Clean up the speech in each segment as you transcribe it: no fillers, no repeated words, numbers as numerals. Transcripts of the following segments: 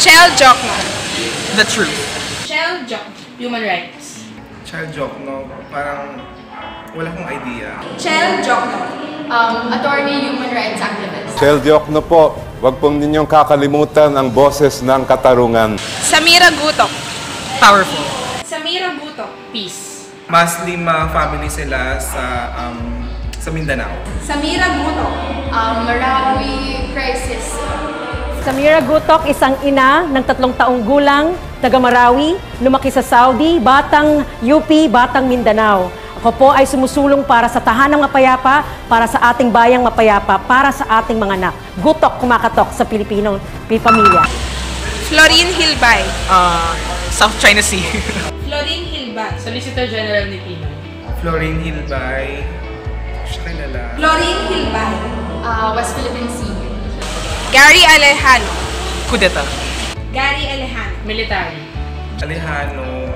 Chel Jokno. The truth. Chel Jokno. Human rights. Chel Jokno, parang wala akong idea. Chel Jokno. Attorney, human rights activist. Chel Jokno po, wag pong ninyong kakalimutan ang boses ng katarungan. Samira Gutok. Powerful. Samira Gutok. Peace. Muslim family sila sa Mindanao. Samira Gutok. Marawi crisis. Samira Gutok, isang ina ng 3 taong gulang, taga Marawi, lumaki sa Saudi, batang UP, batang Mindanao. Ako po ay sumusulong para sa tahanang mapayapa, para sa ating bayang mapayapa, para sa ating mga anak. Gutok kumakatok sa Pilipinong pamilya. Florin Hilbay. South China Sea. Florin Hilbay. Solicitor General ni Pinoy. Florin Hilbay. Siya kilala. Florin Hilbay. West Philippine Sea. Gary Alejano. Kudeta. Gary Alejano. Military. Alejano.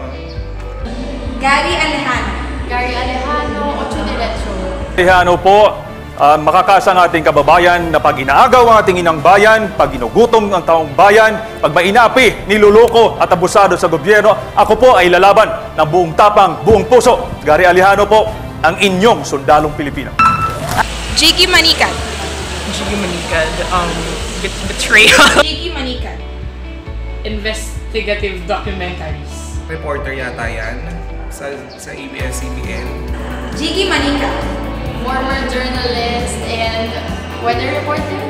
Gary Alejano. Gary Alejano, Ocho Diretso. Alejano po, makakasa ng ating kababayan na pag inaagaw ang ating inang bayan, pag ginugutom ang taong bayan, pag mainapi, niluloko at abusado sa gobyerno, ako po ay lalaban ng buong tapang, buong puso. Gary Alejano po, ang inyong sundalong Pilipino. Jiggy Manikad. Jiggy Manikad. Betrayal. Jiggy Manikad. Investigative documentaries. Reporter yata yan sa ABS-CBN. Jiggy Manikad. Former journalist and weather reporter.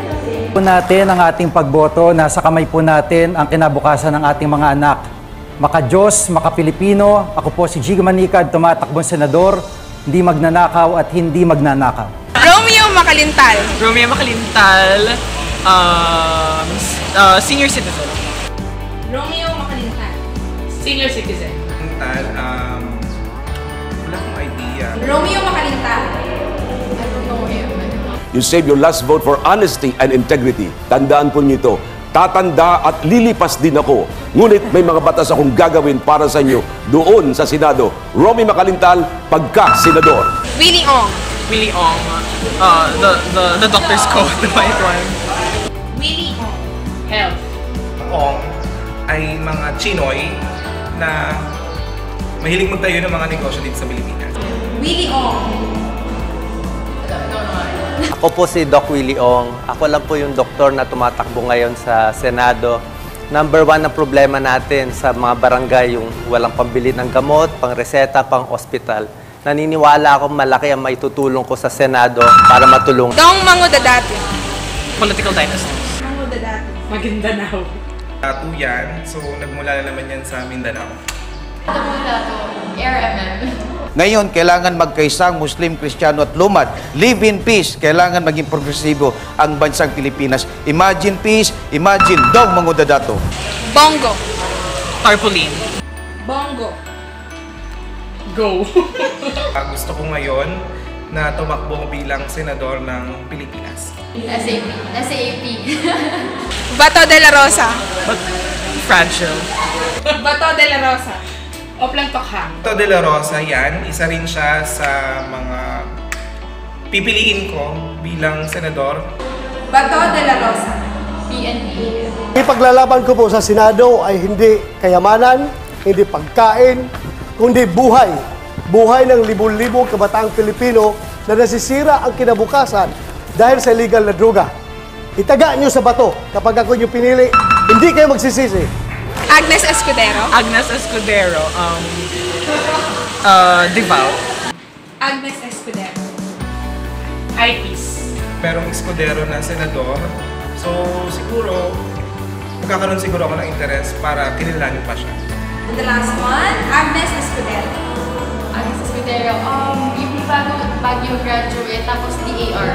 Po natin ang ating pagboto, nasa kamay po natin ang kinabukasan ng ating mga anak. Maka-Diyos, maka-Pilipino, ako po si Jiggy Manikad, tumatakbong senador, hindi magnanakaw at hindi magnanakaw. Romeo Macalintal. Romeo Macalintal. Senior citizen. Romeo Macalintal. Senior citizen. Wala akong idea. Romeo Macalintal. I don't know him. You save your last vote for honesty and integrity. Tandaan po niyo ito. Tatanda at lilipas din ako. Ngunit may mga batas akong gagawin para sa inyo doon sa Senado. Romy Macalintal, pagka-senador. Willie Ong. Willie Ong. The doctor's code. The white one. Willie Ong. Health. Ong ay mga Chinoy na mahilig magtayo ng mga negosyo dito sa Pilipinas. Willie Ong. Ako po si Doc Willie Ong. Ako lang po yung doktor na tumatakbo ngayon sa Senado. Number 1 na problema natin sa mga barangay, yung walang pambili ng gamot, pang-reseta, pang-hospital. Naniniwala ako malaki ang maitutulong ko sa Senado para matulong. Dong Mangudadati. Political dynasty. Mangudadati. Maguindanao. Tattoo yan, so nagmula na naman yan sa Mindanao. RMM. Ngayon, kailangan magkaisang Muslim, Kristiyano at lumad. Live in peace. Kailangan maging progresibo ang bansang Pilipinas. Imagine peace, imagine Dong Mangudadato. Bongo. Tarpaulin. Bongo. Go. Gusto ko ngayon na tumakbo bilang senador ng Pilipinas. SAP. SAP. Bato de la Rosa. Fragile. Bato de la Rosa. Oplang Tokha. Bato de la Rosa yan, isa rin siya sa mga pipiliin ko bilang senador. Bato de la Rosa. PNP. Ipaglalaban ko po sa Senado ay hindi kayamanan, hindi pagkain, kundi buhay. Buhay ng libu-libong kabataang Pilipino na nasisira ang kinabukasan dahil sa illegal na droga. Itaga nyo sa bato kapag ako nyo pinili, hindi kayo magsisisi. Agnes Escudero. Agnes Escudero. Devout. Agnes Escudero. IPs. Merong Escudero na senador, so siguro magkakaroon siguro ako ng interes para kinilanin pa siya. And the last one, Agnes Escudero. Agnes Escudero. Yung bago graduate, tapos DAR.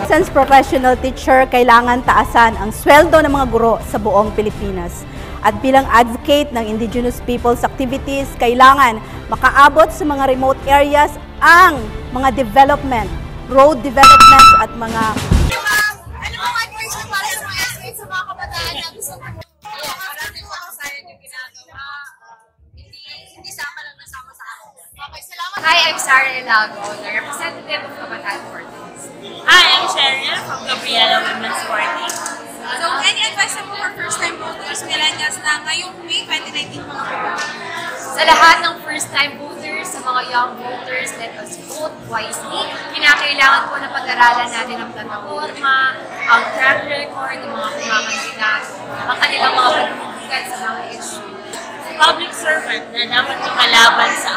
Since professional teacher, kailangan taasan ang sweldo ng mga guro sa buong Pilipinas. At bilang advocate ng indigenous people's activities, kailangan makaabot sa mga remote areas ang mga development, road developments at mga... Ano bang advice mo para sa mga athletes sa mga kabataan na gusto mo? Maraming mga sayang yung ginagawa. Hindi sama lang nasama sa ako. Okay, salamat. Hi, I'm Sarah Elago, the representative of Kabataan Fortis. Hi, I'm Cheryl from Gabriela Women's Party. So, any advice mo for first-time voters nila young voters, let us vote wisely. Kinakailangan po na pag-aralan natin ang plataforma, ang track record ng mga kumakandidato, ang kanilang mga pagbubugan sa mga issue. Public servant na dapat lumalaban sa